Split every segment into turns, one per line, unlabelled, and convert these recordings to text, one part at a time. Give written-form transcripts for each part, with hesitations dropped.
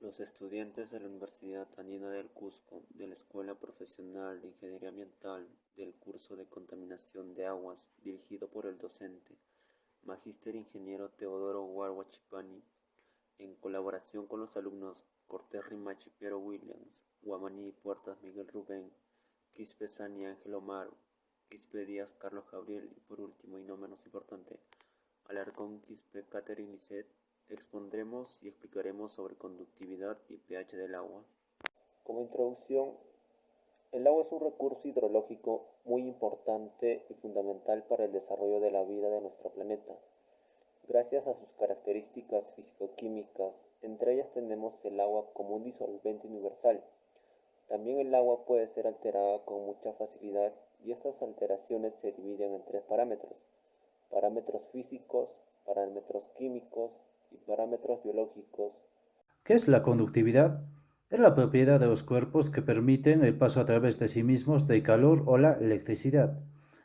Los estudiantes de la Universidad Andina del Cusco, de la Escuela Profesional de Ingeniería Ambiental, del curso de Contaminación de Aguas, dirigido por el docente Magíster Ingeniero Teodoro Guarua Chipani, en colaboración con los alumnos Cortés Rimachi Piero Williams, Guamaní Puertas Miguel Rubén, Quispe Sani Ángel Omar, Quispe Díaz Carlos Gabriel y por último y no menos importante, Alarcón Quispe Catherine Lisset, expondremos y explicaremos sobre conductividad y pH del agua. Como introducción, el agua es un recurso hidrológico muy importante y fundamental para el desarrollo de la vida de nuestro planeta. Gracias a sus características físico-químicas, entre ellas tenemos el agua como un disolvente universal. También el agua puede ser alterada con mucha facilidad y estas alteraciones se dividen en tres parámetros: parámetros físicos, parámetros químicos y parámetros biológicos.
¿Qué es la conductividad? Es la propiedad de los cuerpos que permiten el paso a través de sí mismos del calor o la electricidad.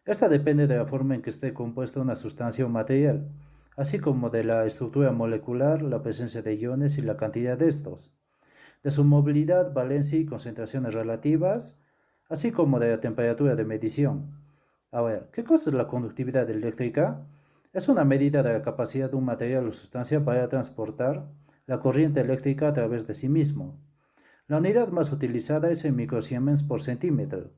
Esta depende de la forma en que esté compuesta una sustancia o material, así como de la estructura molecular, la presencia de iones y la cantidad de estos, de su movilidad, valencia y concentraciones relativas, así como de la temperatura de medición. Ahora, ¿qué cosa es la conductividad eléctrica? Es una medida de la capacidad de un material o sustancia para transportar la corriente eléctrica a través de sí mismo. La unidad más utilizada es en microsiemens por centímetro.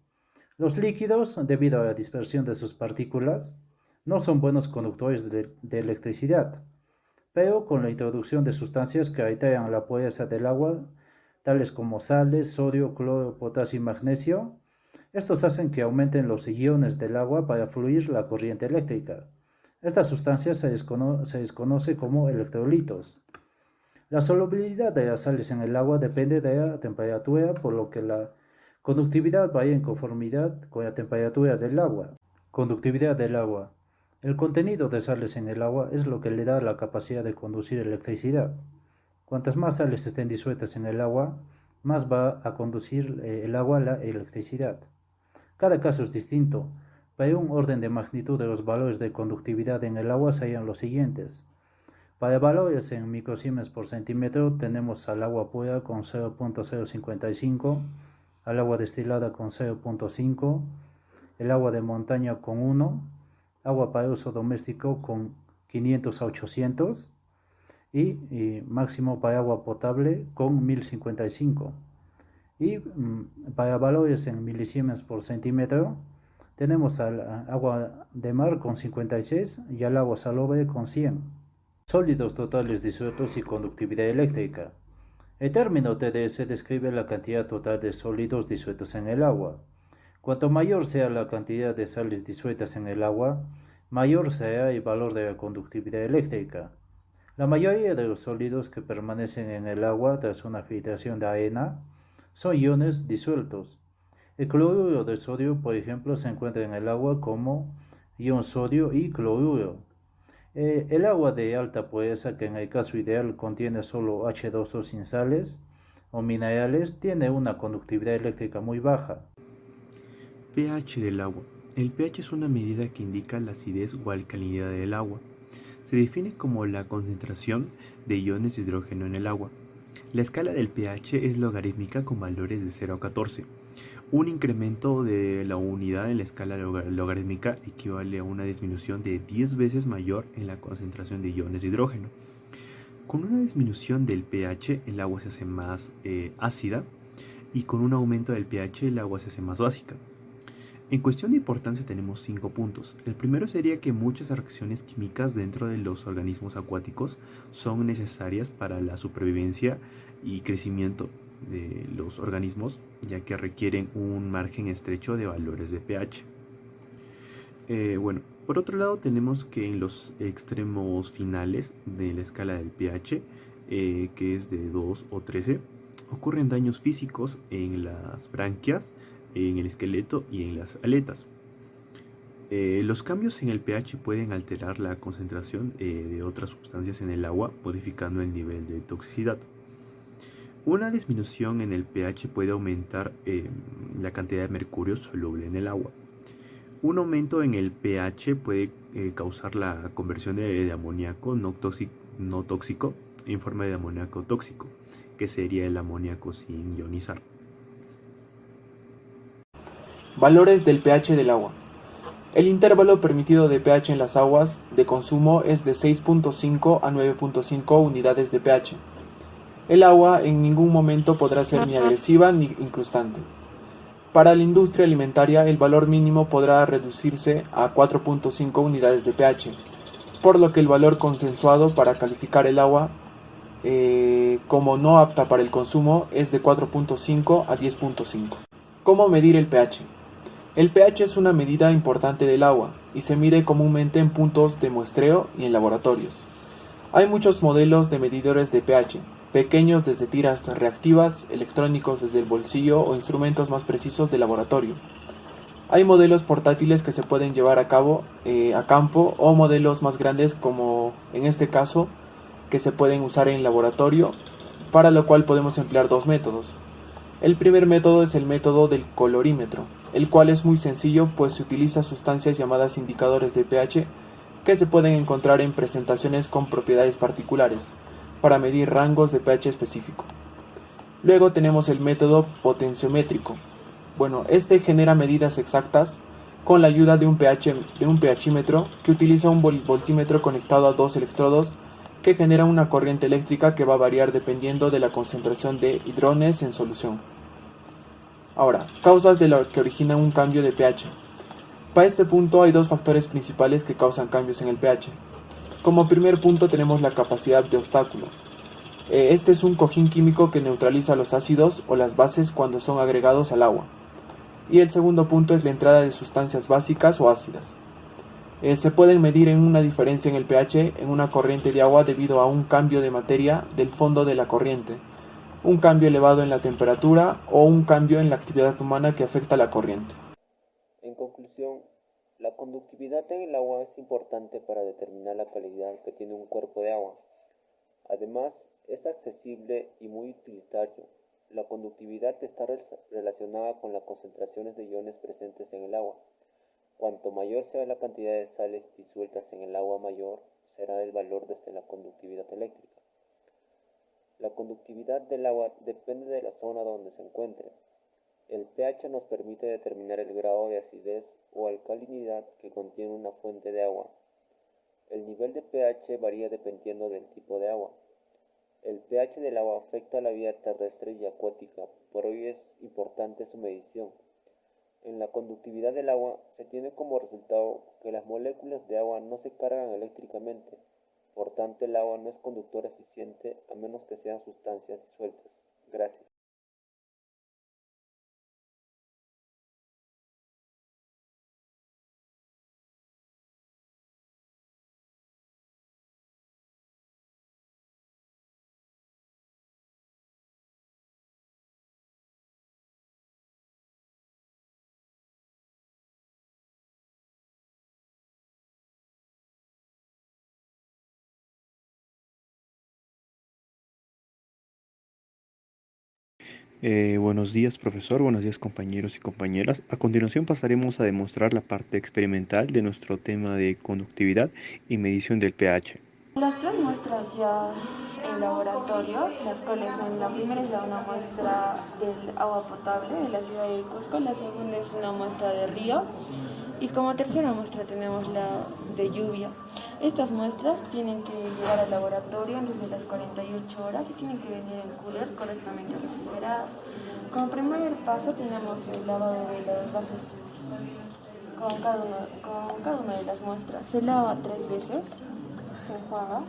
Los líquidos, debido a la dispersión de sus partículas, no son buenos conductores de electricidad, pero con la introducción de sustancias que alteran la pureza del agua, tales como sales, sodio, cloro, potasio y magnesio, estos hacen que aumenten los iones del agua para fluir la corriente eléctrica. Estas sustancias se desconoce como electrolitos. La solubilidad de las sales en el agua depende de la temperatura, por lo que la conductividad varía en conformidad con la temperatura del agua. Conductividad del agua. El contenido de sales en el agua es lo que le da la capacidad de conducir electricidad. Cuantas más sales estén disueltas en el agua, más va a conducir el agua la electricidad. Cada caso es distinto, pero un orden de magnitud de los valores de conductividad en el agua serían los siguientes. Para valores en microsiemens por centímetro tenemos al agua pura con 0.055, al agua destilada con 0.5, el agua de montaña con 1, agua para uso doméstico con 500 a 800 y máximo para agua potable con 1055. Y para valores en milisiemens por centímetro tenemos al agua de mar con 56 y al agua salobre con 100. Sólidos totales disueltos y conductividad eléctrica. El término TDS describe la cantidad total de sólidos disueltos en el agua. Cuanto mayor sea la cantidad de sales disueltas en el agua, mayor será el valor de la conductividad eléctrica. La mayoría de los sólidos que permanecen en el agua tras una filtración de arena son iones disueltos. El cloruro de sodio, por ejemplo, se encuentra en el agua como ion sodio y cloruro. El agua de alta pureza, que en el caso ideal contiene solo H2O sin sales o minerales, tiene una conductividad eléctrica muy baja.
pH del agua. El pH es una medida que indica la acidez o alcalinidad del agua. Se define como la concentración de iones de hidrógeno en el agua. La escala del pH es logarítmica con valores de 0 a 14. Un incremento de la unidad en la escala logarítmica equivale a una disminución de 10 veces mayor en la concentración de iones de hidrógeno. Con una disminución del pH, el agua se hace más ácida, y con un aumento del pH, el agua se hace más básica. En cuestión de importancia tenemos 5 puntos. El primero sería que muchas reacciones químicas dentro de los organismos acuáticos son necesarias para la supervivencia y crecimiento de los organismos, ya que requieren un margen estrecho de valores de pH. Por otro lado tenemos que en los extremos finales de la escala del pH, que es de 2 o 13, ocurren daños físicos en las branquias, en el esqueleto y en las aletas. Los cambios en el pH pueden alterar la concentración de otras sustancias en el agua, modificando el nivel de toxicidad. Una disminución en el pH puede aumentar la cantidad de mercurio soluble en el agua. Un aumento en el pH puede causar la conversión de amoníaco no tóxico en forma de amoníaco tóxico, que sería el amoníaco sin ionizar.
Valores del pH del agua. El intervalo permitido de pH en las aguas de consumo es de 6.5 a 9.5 unidades de pH. El agua en ningún momento podrá ser ni agresiva ni incrustante. Para la industria alimentaria, el valor mínimo podrá reducirse a 4.5 unidades de pH, por lo que el valor consensuado para calificar el agua como no apta para el consumo es de 4.5 a 10.5. ¿Cómo medir el pH? El pH es una medida importante del agua y se mide comúnmente en puntos de muestreo y en laboratorios. Hay muchos modelos de medidores de pH, pequeños desde tiras reactivas, electrónicos desde el bolsillo o instrumentos más precisos de laboratorio. Hay modelos portátiles que se pueden llevar a cabo a campo o modelos más grandes como en este caso que se pueden usar en laboratorio, para lo cual podemos emplear dos métodos. El primer método es el método del colorímetro, el cual es muy sencillo pues se utiliza sustancias llamadas indicadores de pH que se pueden encontrar en presentaciones con propiedades particulares para medir rangos de pH específico. Luego tenemos el método potenciométrico. Este genera medidas exactas con la ayuda de un pHímetro que utiliza un voltímetro conectado a dos electrodos que genera una corriente eléctrica que va a variar dependiendo de la concentración de hidrones en solución. Ahora, causas de lo que originan un cambio de pH. Para este punto hay dos factores principales que causan cambios en el pH. Como primer punto tenemos la capacidad de obstáculo. Este es un cojín químico que neutraliza los ácidos o las bases cuando son agregados al agua. Y el segundo punto es la entrada de sustancias básicas o ácidas. Se pueden medir en una diferencia en el pH en una corriente de agua debido a un cambio de materia del fondo de la corriente, un cambio elevado en la temperatura o un cambio en la actividad humana que afecta a la corriente.
En conclusión, la conductividad en el agua es importante para determinar la calidad que tiene un cuerpo de agua. Además, es accesible y muy utilitario. La conductividad está relacionada con las concentraciones de iones presentes en el agua. Cuanto mayor sea la cantidad de sales disueltas en el agua, mayor será el valor de la conductividad eléctrica. La conductividad del agua depende de la zona donde se encuentre. El pH nos permite determinar el grado de acidez o alcalinidad que contiene una fuente de agua. El nivel de pH varía dependiendo del tipo de agua. El pH del agua afecta a la vida terrestre y acuática, por ello es importante su medición. En la conductividad del agua se tiene como resultado que las moléculas de agua no se cargan eléctricamente, por tanto el agua no es conductor eficiente a menos que sean sustancias disueltas. Gracias.
Buenos días, profesor. Buenos días, compañeros y compañeras. A continuación pasaremos a demostrar la parte experimental de nuestro tema de conductividad y medición del pH.
Las tres muestras ya en laboratorio, las cuales son: la primera es una muestra del agua potable de la ciudad de Cusco, la segunda es una muestra de río y como tercera muestra tenemos la de lluvia. Estas muestras tienen que llegar al laboratorio antes de las 48 horas y tienen que venir en cooler correctamente refrigeradas. Como primer paso tenemos el lavado de las bases con cada una de las muestras. Se lava 3 veces, se enjuaga.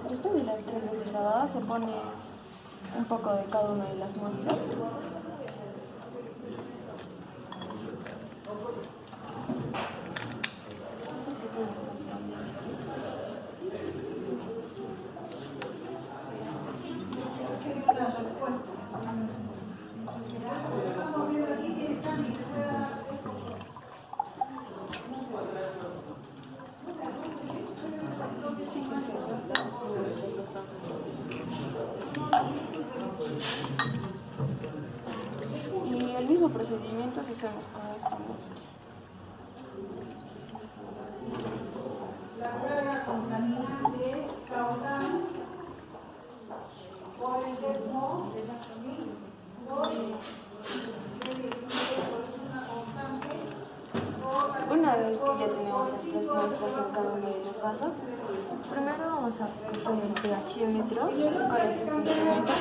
Después de las 3 veces lavadas se pone un poco de cada una de las muestras. procedimientos hacemos con esta muestra. Una vez que ya tenemos nuestras muestras en cada uno de los vasos, primero vamos a con el pHímetro, con ese instrumento,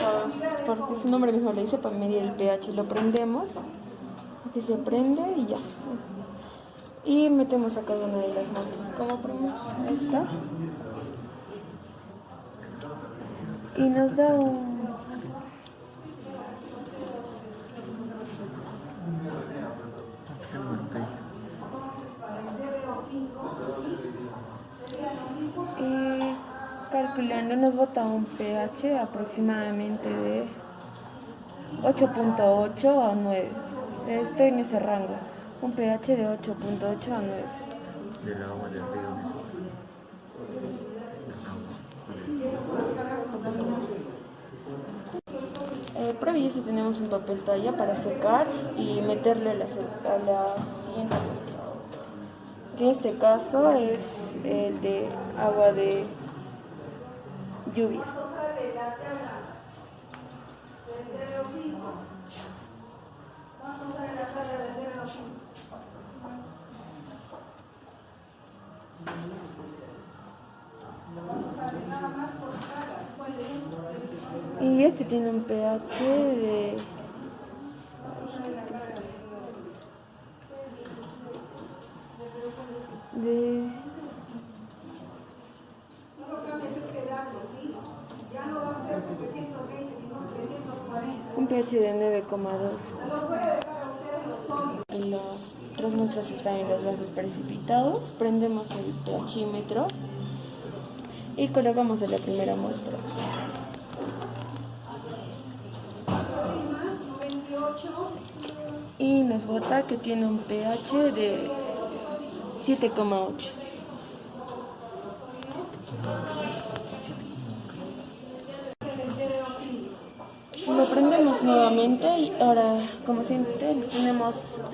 porque su nombre mismo le dice, para medir el pH. Lo prendemos, que se prende y ya. Y metemos a cada una de las muestras, como primero esta, y nos da un calculando nos bota un pH aproximadamente de 8.8 a 9. Estoy en ese rango, un pH de 8.8 a 9.
Del agua del río.
Previo a eso tenemos un papel toalla para secar y meterle a la siguiente muestra. Que en este caso es el de agua de lluvia. Y este tiene un pH de un pH de 9,2. Las tres muestras están en los gases precipitados. Prendemos el pHímetro y colocamos en la primera muestra. Y nos bota que tiene un pH de 7,8. Lo prendemos nuevamente y ahora, como siempre,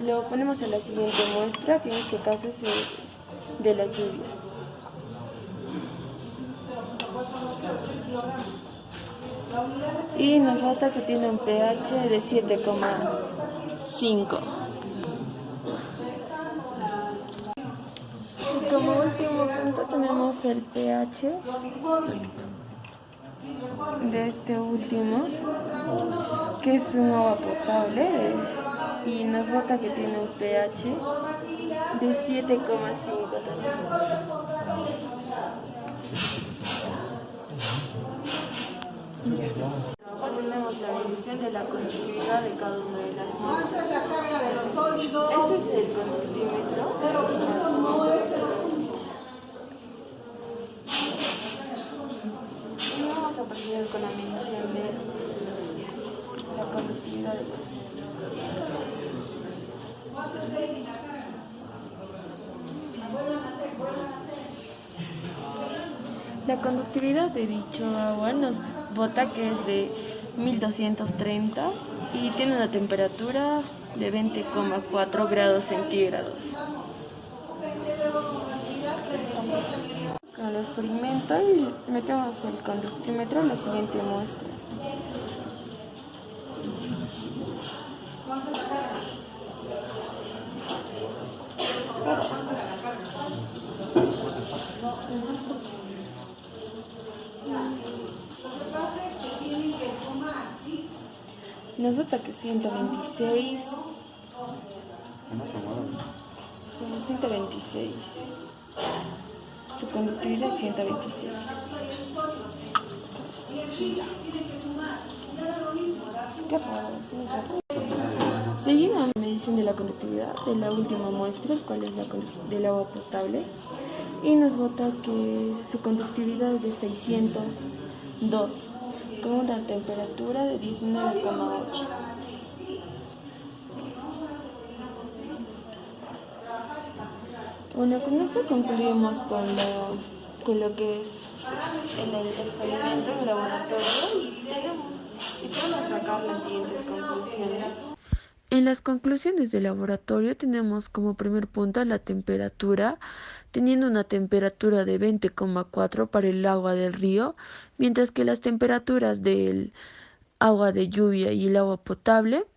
lo ponemos en la siguiente muestra, que en este caso es de las lluvias. Y nos bota que tiene un pH de 7,5. Y como último punto tenemos el pH de este último, que es un agua potable, y nos bota que tiene un pH de 7,5 también. Tenemos la medición de la conductividad de cada una de las muestras. Este es el conductímetro. Y vamos a proceder con la medición de la conductividad de las La conductividad de dicho agua nos bota que es de 1230 y tiene una temperatura de 20,4 grados centígrados. Con el experimento y metemos el conductímetro en la siguiente muestra. Nos bota que 126. 126. Su conductividad es 126. Seguimos la medición de la conductividad de la última muestra, el cual es del agua potable, y nos bota que su conductividad es de 602, con una temperatura de 19,8. Bueno, con esto concluimos con lo que es el experimento en el laboratorio y podemos sacar las siguientes conclusiones. En las conclusiones del laboratorio tenemos como primer punto la temperatura, teniendo una temperatura de 20,4 para el agua del río, mientras que las temperaturas del agua de lluvia y el agua potable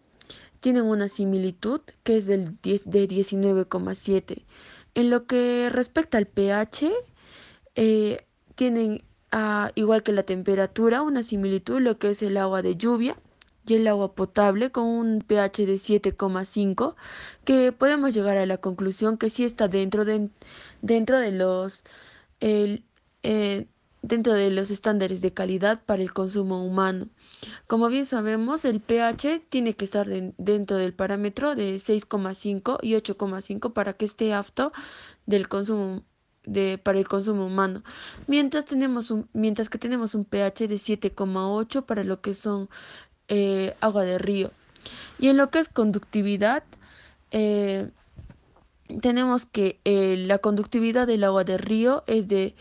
tienen una similitud que es de 19,7. En lo que respecta al pH, tienen, igual que la temperatura, una similitud lo que es el agua de lluvia y el agua potable con un pH de 7,5, que podemos llegar a la conclusión que sí está dentro de los el, eh, dentro de los estándares de calidad para el consumo humano. Como bien sabemos, el pH tiene que estar dentro del parámetro de 6,5 y 8,5 para que esté apto del consumo para el consumo humano. Mientras que tenemos un pH de 7,8 para lo que son agua de río. Y en lo que es conductividad, eh, tenemos que la conductividad del agua de río es de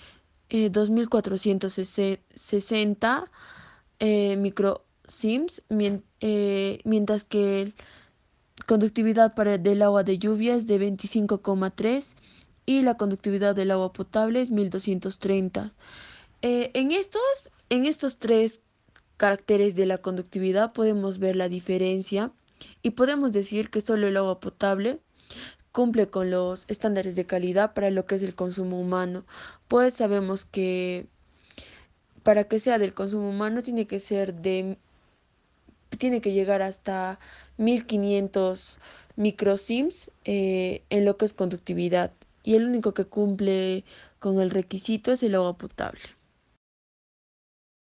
2460 microsims, mientras que conductividad del agua de lluvia es de 25,3 y la conductividad del agua potable es 1230. En estos tres caracteres de la conductividad podemos ver la diferencia y podemos decir que solo el agua potable cumple con los estándares de calidad para lo que es el consumo humano, pues sabemos que para que sea del consumo humano tiene que llegar hasta 1500 microsims en lo que es conductividad, y el único que cumple con el requisito es el agua potable.